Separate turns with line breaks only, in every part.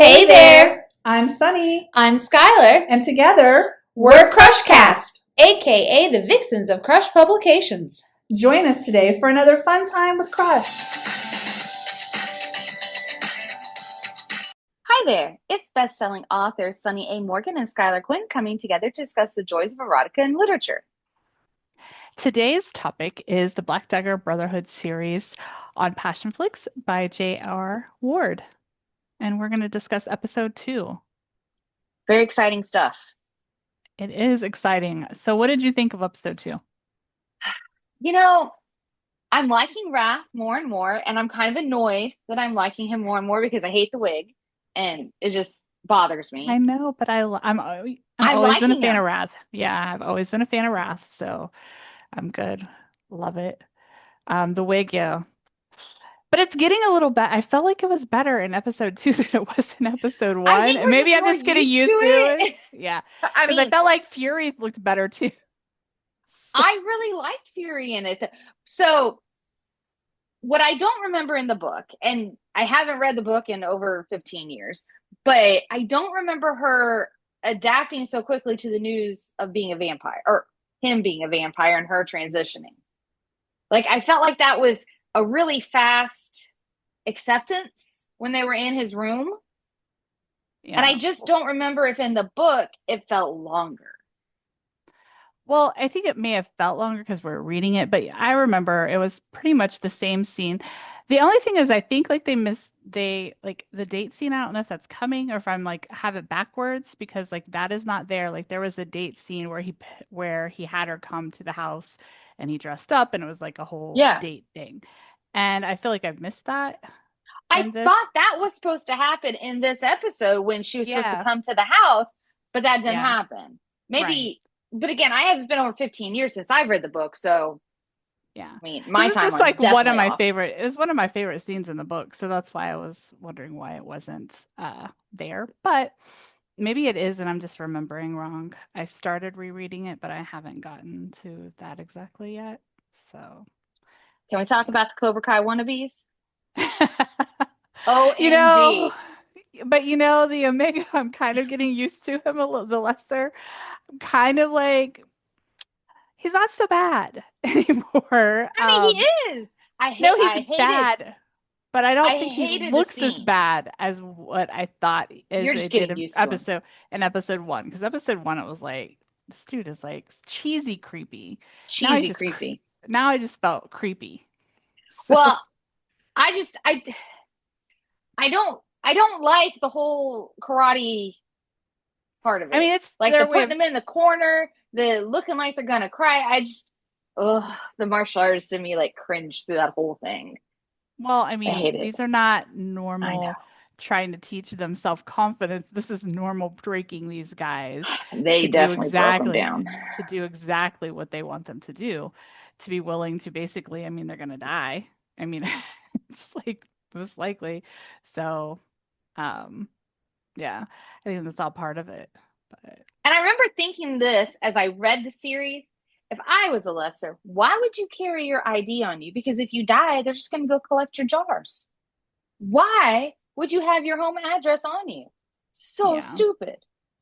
Hey there!
I'm Sunny.
I'm Skylar.
And together,
We're CRUSHCast, aka the Vixens of Crush Publications.
Join us today for another fun time with Crush.
Hi there! It's best-selling authors Sunny A. Morgan and Skylar Quinn coming together to discuss the joys of erotica in literature.
Today's topic is the Black Dagger Brotherhood series on Passionflix by J.R. Ward. And we're going to discuss episode 2.
Very exciting stuff.
It is exciting. So what did you think of episode 2?
You know, I'm liking Wrath more and more, and I'm kind of annoyed that I'm liking him more and more because I hate the wig, and it just bothers me.
I know, but I'm always been a fan of Raz. Yeah, I've always been a fan of Raz, so I'm good. Love it. The wig, yeah. But it's getting a little better. I felt like it was better in episode 2 than it was in episode 1. And maybe I'm just getting used to it. Yeah. Because I felt like Fury looked better too.
I really liked Fury in it. So what I don't remember in the book, and I haven't read the book in over 15 years, but I don't remember her adapting so quickly to the news of being a vampire, or him being a vampire and her transitioning. Like, I felt like that was a really fast acceptance when they were in his room. Yeah. And I just don't remember if in the book it felt longer.
Well, I think it may have felt longer because we're reading it, but I remember it was pretty much the same scene. The only thing is I think like they like the date scene. I don't know if that's coming or if I'm like have it backwards because like that is not there. Like there was a date scene where he had her come to the house and he dressed up and it was like a whole date thing. And I feel like I've missed that.
I thought that was supposed to happen in this episode when she was supposed to come to the house, but that didn't happen. Maybe, but again, it's been over 15 years since I've read the book, so
yeah.
I mean, my time was
like one of my
off.
favorite. It was one of my favorite scenes in the book, so that's why I was wondering why it wasn't there. But maybe it is, and I'm just remembering wrong. I started rereading it, but I haven't gotten to that exactly yet. So,
can we talk about the Cobra Kai wannabes?
OMG. But the Omega, I'm kind of getting used to him a little. The lesser, I'm kind of like he's not so bad anymore.
I mean, he is.
He's bad, but I don't think he looks as bad as what I thought.
You're just getting used to
episode 1, because episode 1 it was like this dude is like cheesy, creepy.
Creepy.
Now I just felt creepy.
So. Well, I don't like the whole karate part of it.
I mean, it's
like they're putting them in the corner, the looking like they're gonna cry. The martial artists in me like cringe through that whole thing.
Well, I mean, these are not normal trying to teach them self-confidence. This is normal breaking these guys.
They definitely broke them down.
To do exactly what they want them to do. To be willing to basically, I mean, they're gonna die. I mean, it's like most likely. So, yeah, I think that's all part of it. But.
And I remember thinking this as I read the series. If I was a lesser, why would you carry your ID on you? Because if you die, they're just going to go collect your jars. Why would you have your home address on you? So stupid.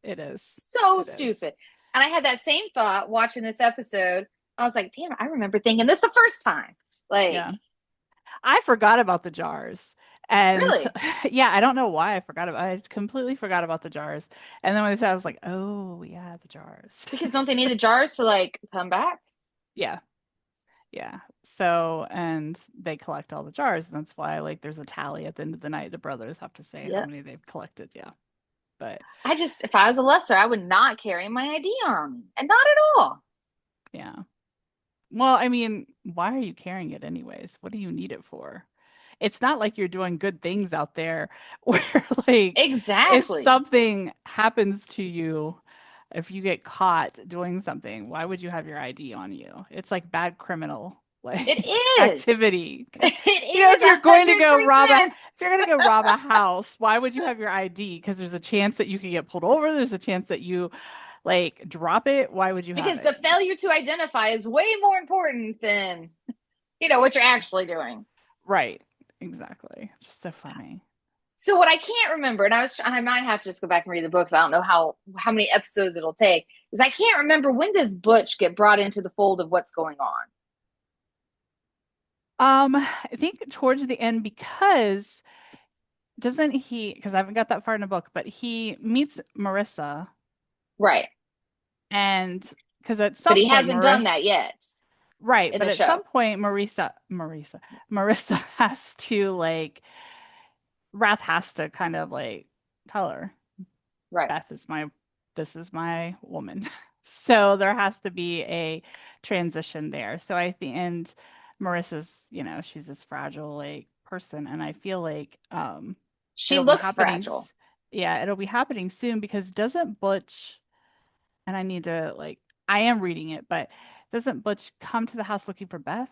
It is.
So stupid. And I had that same thought watching this episode. I was like, damn, I remember thinking this the first time.
I forgot about the jars. And
really?
Yeah, I don't know why I completely forgot about the jars. And then when they said, I was like, oh yeah, the jars.
Because don't they need the jars to come back?
Yeah. So, and they collect all the jars, and that's why there's a tally at the end of the night. The brothers have to say how many they've collected. Yeah. But
if I was a lesser, I would not carry my ID on me, and not at all.
Yeah. Well, I mean, why are you carrying it anyways? What do you need it for? It's not like you're doing good things out there where
exactly
if something happens to you, if you get caught doing something, why would you have your ID on you? It's like bad criminal
it is
activity.
It
is. If you're going to go rob a house, why would you have your ID? Because there's a chance that you could get pulled over. There's a chance that you drop it. Why would you have it?
Because the failure to identify is way more important than what you're actually doing.
Right. Exactly. Just so funny.
So what I can't remember, and I might have to just go back and read the books. I don't know how many episodes it'll take, is I can't remember when does Butch get brought into the fold of what's going on.
I think towards the end because doesn't he, because I haven't got that far in the book, but he meets Marissa
Right.
and because at
But
some
he
point
hasn't done
Marissa,
that yet
right,
in
but
the
at some
show.
point Marissa has to like Wrath has to kind of like tell her
Right.
Beth is my this is my woman. So there has to be a transition there. So I think and Marissa's, she's this fragile like person and I feel like
She
it'll be
looks
happening
fragile.
yeah, it'll be happening soon because doesn't Butch and I need to like I am reading it, but doesn't Butch come to the house looking for Beth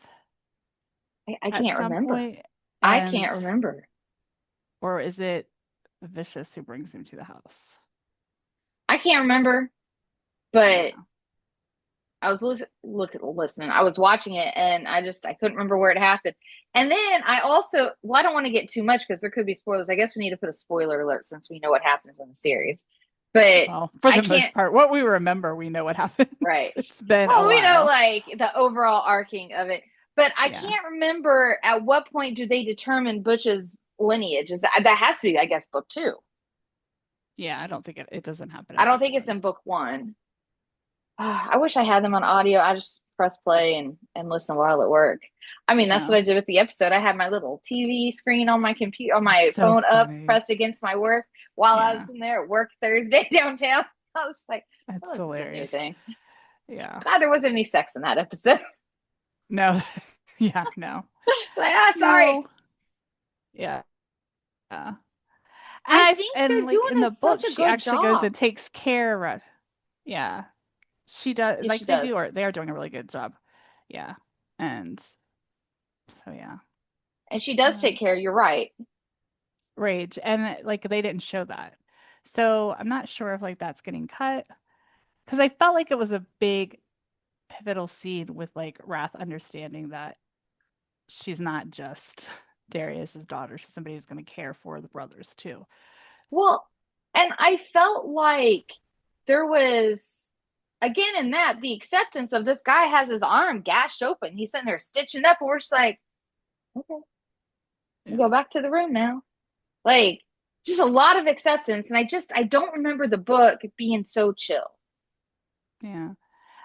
I
at
can't
some
remember.
point?
I
And
can't remember.
or is it Vicious who brings him to the house?
I can't remember, but
Yeah.
I was listening. I was watching it and I couldn't remember where it happened. And then I don't want to get too much because there could be spoilers. I guess we need to put a spoiler alert since we know what happens in the series. But
Well, for
I
the
can't,
most part, what we remember, we know what happens.
right.
It's been a
Well, we know
while.
like the overall arcing of it, but I
Yeah.
can't remember at what point do they determine Butch's lineage. That has to be, I guess, book two.
Yeah, I don't think it doesn't happen
I
in
don't
book
think it's
one.
in book one. I wish I had them on audio. I just press play and listen while at work. I mean, that's what
Yeah.
I did with the episode. I had my little TV screen on my computer, on
That's
my
so
phone up,
funny.
pressed against my work while I was
Yeah.
in there at work Thursday downtown. I was just like, oh,
That's
this is a new
hilarious.
thing.
Yeah.
Glad there wasn't any sex in that episode.
No. Yeah, no.
Like, ah, sorry.
No. Yeah. Yeah.
I think
And
they're
like
doing
in the
such
book,
a
she
good
actually goes
job.
and takes care of yeah. She does
Yes, she
like they do
does.
or they are doing a really good job. Yeah. And so yeah.
And she does
Uh,
take care. You're right.
Rage and like they didn't show that. So I'm not sure if like that's getting cut because I felt like it was a big pivotal scene with like Wrath understanding that she's not just Darius's daughter, she's somebody who's going to care for the brothers too.
Well, and I felt like there was, again, in that, the acceptance of this guy has his arm gashed open. He's sitting there stitching up, and we're just like, okay, we
Yeah.
go back to the room now. Like, just a lot of acceptance. And I don't remember the book being so chill.
Yeah.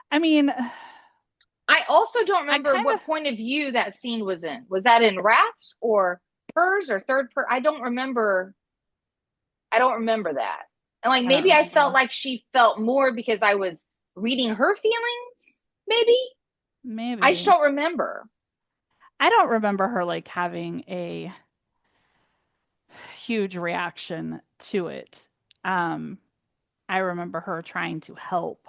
I mean,
I also don't
I
remember
kind of
what point of view that scene was in. Was that in Rats or hers or third person? I don't remember. I don't remember that. And like
I don't
maybe I felt
remember.
like she felt more because I was reading her feelings, maybe. I just
Maybe.
don't remember.
I don't remember her like having a huge reaction to it. Um, I remember her trying to help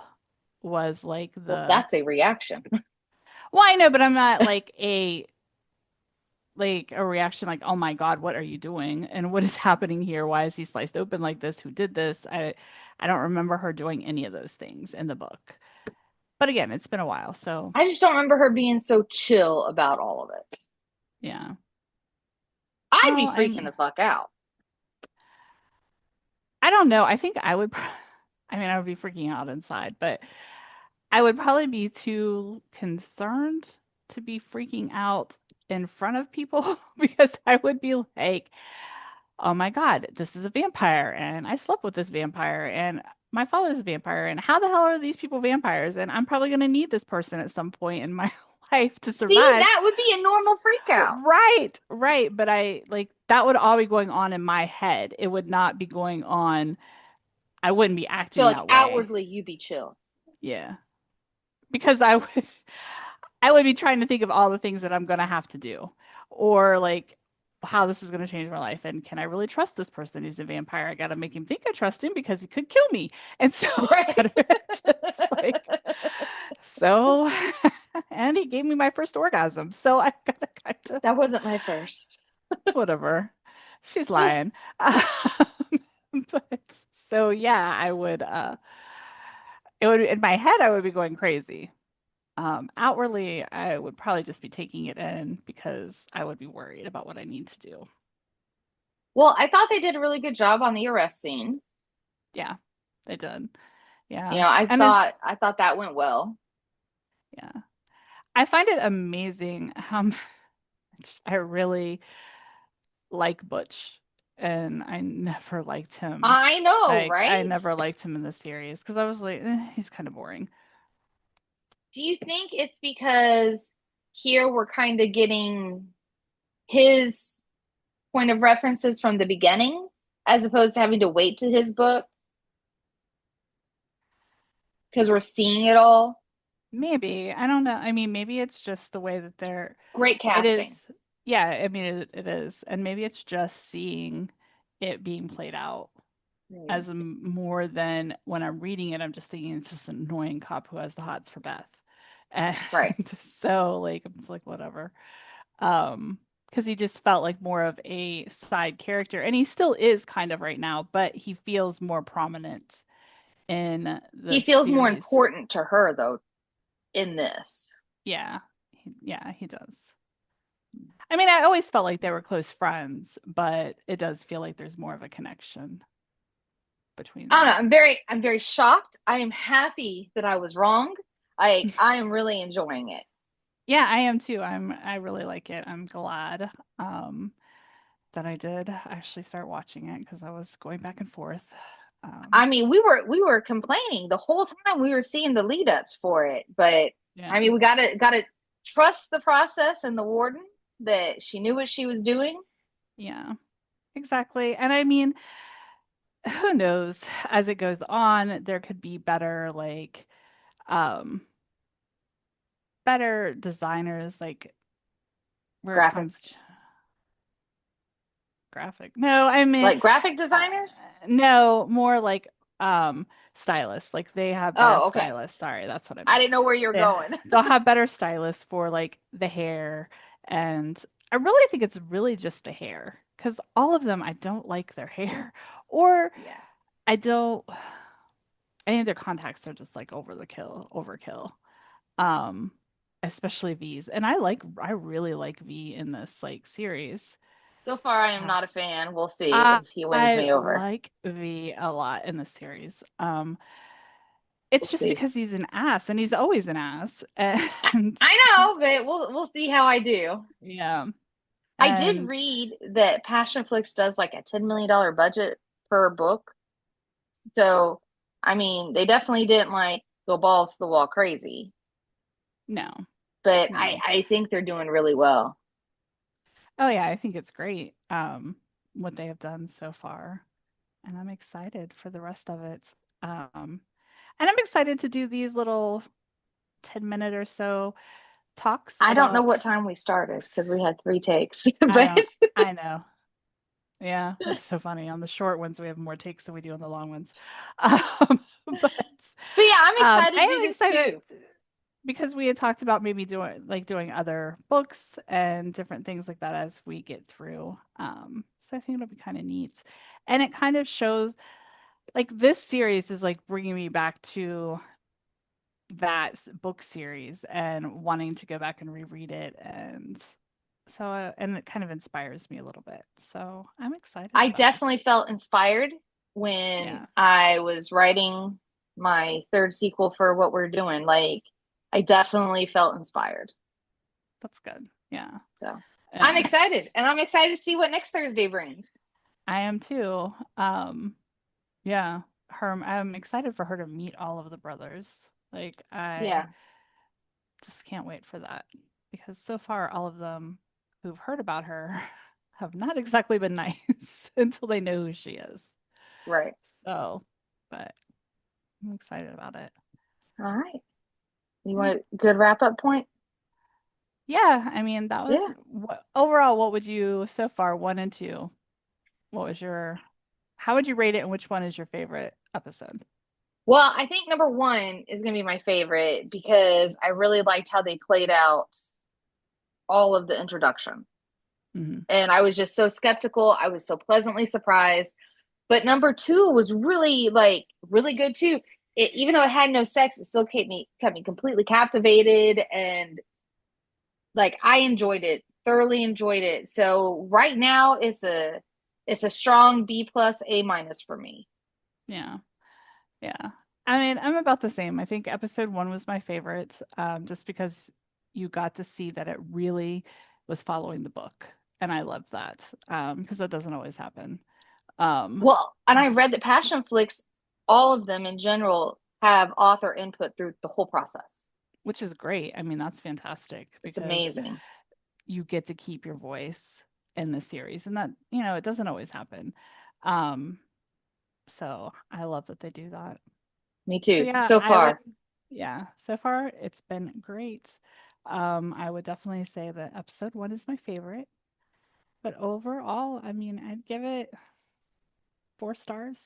was like
Well,
the
that's a reaction.
well, I know, but I'm not like a reaction like, "Oh my God, what are you doing? And what is happening here? Why is he sliced open like this? Who did this?" I don't remember her doing any of those things in the book. But again, it's been a while, so
I just don't remember her being so chill about all of it.
yeah.
I'd
Well,
be freaking the fuck out.
I don't know. I think I would I mean, I would be freaking out inside, but I would probably be too concerned to be freaking out in front of people because I would be like, oh my God, this is a vampire, and I slept with this vampire, and my father's a vampire, and how the hell are these people vampires? And I'm probably going to need this person at some point in my life to
See,
survive.
that would be a normal freak out.
Right, right. But I like that would all be going on in my head. It would not be going on, I wouldn't be
So
acting
like
that way.
outwardly you be chill.
Yeah. Because I would be trying to think of all the things that I'm going to have to do or like how this is going to change my life and can I really trust this person? He's a vampire. I got to make him think I trust him because he could kill me. And so I
Right?
got to just like so and he gave me my first orgasm. So I got to kind of
That wasn't my first.
whatever. She's lying. But so yeah, I would it would in my head I would be going crazy. Outwardly, I would probably just be taking it in because I would be worried about what I need to do.
Well, I thought they did a really good job on the arrest scene.
Yeah, they did.
You
Yeah.
know,
And it's
I thought that went well.
yeah. I find it amazing how much I really like Butch, and I never liked him.
I know,
Like I
right?
never liked him in the series because I was like, he's kind of boring.
Do you think it's because here we're kind of getting his point of references from the beginning as opposed to having to wait to his book because we're seeing it all?
Maybe. I don't know. I mean, maybe it's just the way that they're
Great
it is.
casting.
Yeah, I mean it is. And maybe it's just seeing it being played out
Hmm.
as more than when I'm reading it, I'm just thinking it's just an annoying cop who has the hots for Beth. And
Right.
so like it's like whatever. Because he just felt like more of a side character, and he still is kind of right now, but he feels more prominent in
He
the
feels more
series.
important to her though in this.
Yeah, yeah, he does. I mean, I always felt like they were close friends, but it does feel like there's more of a connection between
I don't know.
them.
I'm very shocked. I am happy that I was wrong. I am really enjoying it.
Yeah, I am too. I really like it. I'm glad um, that I did actually start watching it because I was going back and forth. Um,
I mean, we were complaining the whole time we were seeing the lead ups for it, but I
yeah,
mean, we gotta trust the process and the warden that she knew what she was doing.
yeah, exactly. And I mean, who knows? As it goes on, there could be better um, better designers like where it comes
Graphics,
to graphic. No, I mean,
like graphic
uh,
designers.
no, more like stylists. Like they have better
Oh, okay.
stylists. Sorry, that's what I
I
meant.
didn't know where you were
They
going.
they'll have better stylists for like the hair, and I really think it's really just the hair because all of them I don't like their hair or
Yeah.
I don't I think their contacts are just like overkill. Um especially V's. And I really like V in this like series.
So far, I am
Uh,
not a fan. We'll see
I
if he wins
I
me over.
like V a lot in the series. It's
We'll
just
see.
because he's an ass and he's always an ass. And
I
he's
know, but we'll see how I do.
yeah.
I did
And
read that Passionflix does like a $10 million budget per book. So, I mean, they definitely didn't like go balls to the wall crazy,
no,
but
no.
I think they're doing really well.
Oh yeah, I think it's great what they have done so far. And I'm excited for the rest of it. Um and I'm excited to do these little 10-minute or so talks
I don't know
about
what time we started
books.
because we had three takes,
I
but
don't I know. Yeah, it's so funny. On the short ones, we have more takes than we do on the long ones. But
but yeah, I'm
I
excited to do
am
this
excited
too.
because we had talked about maybe doing other books and different things like that as we get through. So I think it'll be kind of neat, and it kind of shows like this series is like bringing me back to that book series and wanting to go back and reread it, and so and it kind of inspires me a little bit. So I'm excited
I
about this.
definitely felt inspired when
Yeah,
I was writing my third sequel for what we're doing. Like, I definitely felt inspired.
that's good. Yeah,
So I'm
and
excited, and I'm excited to see what next Thursday brings.
I am too. Yeah, I'm excited for her to meet all of the brothers. Like I
Yeah,
just can't wait for that because so far all of them who've heard about her have not exactly been nice until they know who she is.
right.
So, but I'm excited about it.
All right. You
Yeah.
want a good wrap up point?
Yeah, I mean that was
Yeah.
what overall what would you so far one and two? What was your how would you rate it and which one is your favorite episode?
Well, I think number one is going to be my favorite because I really liked how they played out all of the introduction.
Hmm.
And I was just so skeptical. I was so pleasantly surprised. But number two was really like really good too. Even though it had no sex, it still kept me completely captivated and like I enjoyed it, thoroughly enjoyed it. So right now It's a strong B plus, A minus for me.
Yeah. Yeah. I mean, I'm about the same. I think episode 1 was my favorite, just because you got to see that it really was following the book. And I love that, because that doesn't always happen.
Well, and I read that Passionflix, all of them in general, have author input through the whole process.
Which is great. I mean, that's fantastic
It's
because
amazing.
you get to keep your voice in the series, and that, it doesn't always happen. Um, so I love that they do that.
Me
So
too.
yeah,
So far.
yeah, so far it's been great. I would definitely say that episode 1 is my favorite, but overall, I mean, I'd give it 4 stars,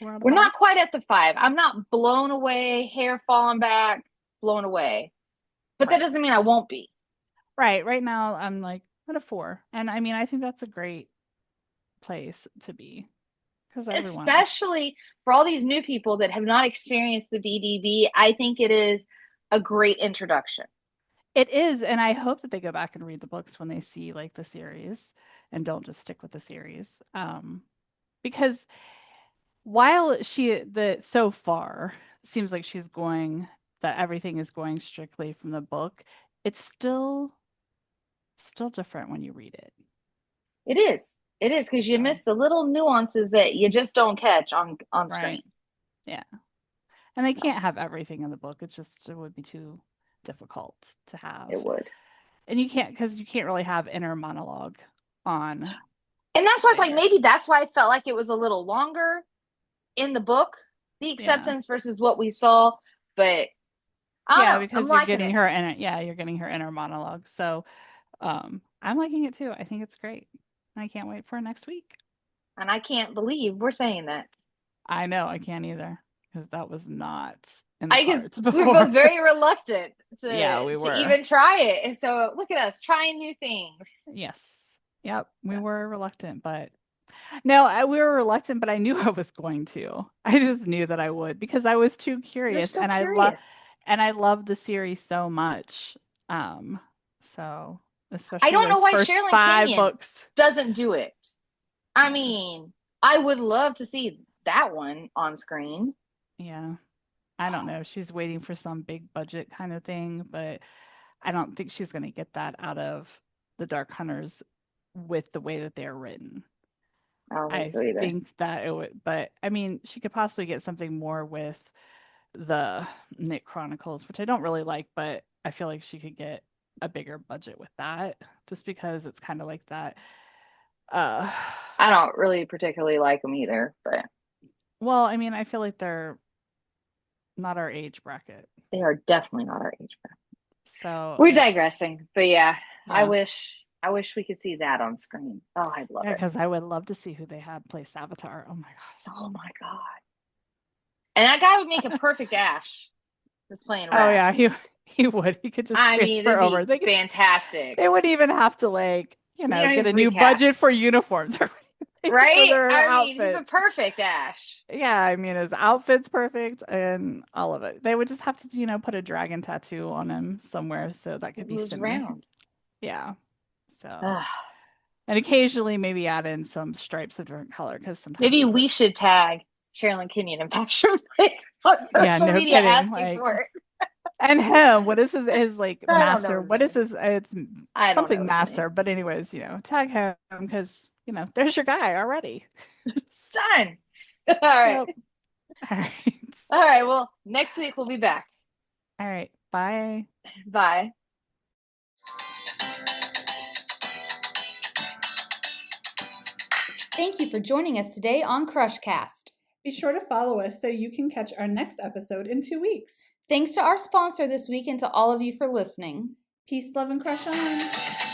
4 out of
We're
5.
not quite at the 5. I'm not blown away, hair falling back, blown away. But that
Right.
doesn't mean I won't be.
Right. Right now, I'm like at a 4, and I mean, I think that's a great place to be because everyone.
Especially for all these new people that have not experienced the BDB, I think it is a great introduction.
It is, and I hope that they go back and read the books when they see like the series and don't just stick with the series. Because while so far seems like she's going that everything is going strictly from the book, it's still different when you read it.
It is. It is because you
So,
miss the little nuances that you just don't catch on
right.
screen.
Yeah. And they can't have everything in the book. It would be too difficult to have.
It would.
And because you can't really have inner monologue on
And that's why it's like
there.
maybe that's why I felt like it was a little longer in the book, the
Yeah.
acceptance versus what we saw. But I don't
Yeah,
know. I'm
because
liking it.
you're getting her inner monologue. So, I'm liking it too. I think it's great. I can't wait for next week.
And I can't believe we're saying that.
I know I can't either because that was not in the
I guess
cards
we were
before.
both very reluctant
Yeah, we
to
were.
even try it. And so look at us trying new things.
Yes. Yep, we were reluctant, but no, we were reluctant, but I knew I was going to. I just knew that I would because I was too
You're
curious,
so curious.
and I love the series so much. So
I
especially
don't know
those
why
first
Sherilyn
5
Kenyon
books.
doesn't do it. I
Yeah.
mean, I would love to see that one on screen.
Yeah. I don't know. She's waiting for some big budget kind of thing, but I don't think she's going to get that out of the Dark Hunters with the way that they're written.
I don't think
I
so either.
think that it would, but I mean, she could possibly get something more with the Nick Chronicles, which I don't really like, but I feel like she could get a bigger budget with that just because it's kind of like that. Uh,
I don't really particularly like them either, but
well, I mean, I feel like they're not our age bracket.
they are definitely not our age bracket.
So
We're
it's,
digressing, but yeah,
yeah.
I wish we could see that on screen. Oh, I'd love
Yeah,
it.
because I would love to see who they had play Savitar. Oh my gosh.
Oh my god. And that guy would make a perfect Ash that's playing
Oh
Rat.
yeah, he would. He could just
I mean,
transfer
it'd
over.
be fantastic.
They wouldn't even have to like,
You don't
get a
even
new budget
recast,
for uniforms for
right?
their
I mean, he's a
outfits.
perfect Ash.
Yeah, I mean his outfit's perfect and all of it. They would just have to, put a dragon tattoo on him somewhere so that
It
could be
moves
Simi.
around.
Yeah. So,
Ugh.
and occasionally maybe add in some stripes of different color because sometimes
Maybe
it
we
does.
should tag Sherilyn Kenyon and Passionflix on
Yeah,
social
no
media
kidding.
asking
Like,
for it.
and him, what is his like
I don't know
master?
his
What is
name.
his? It's
I don't know
something
his name.
master. But anyways, tag him because there's your guy already.
Done. All right.
Yep. All right.
All right. Well, next week we'll be back.
All right. Bye.
Bye.
Thank you for joining us today on CRUSHCast. Be sure to follow us so you can catch our next episode in 2 weeks. Thanks to our sponsor this week and to all of you for listening. Peace, love, and crush on.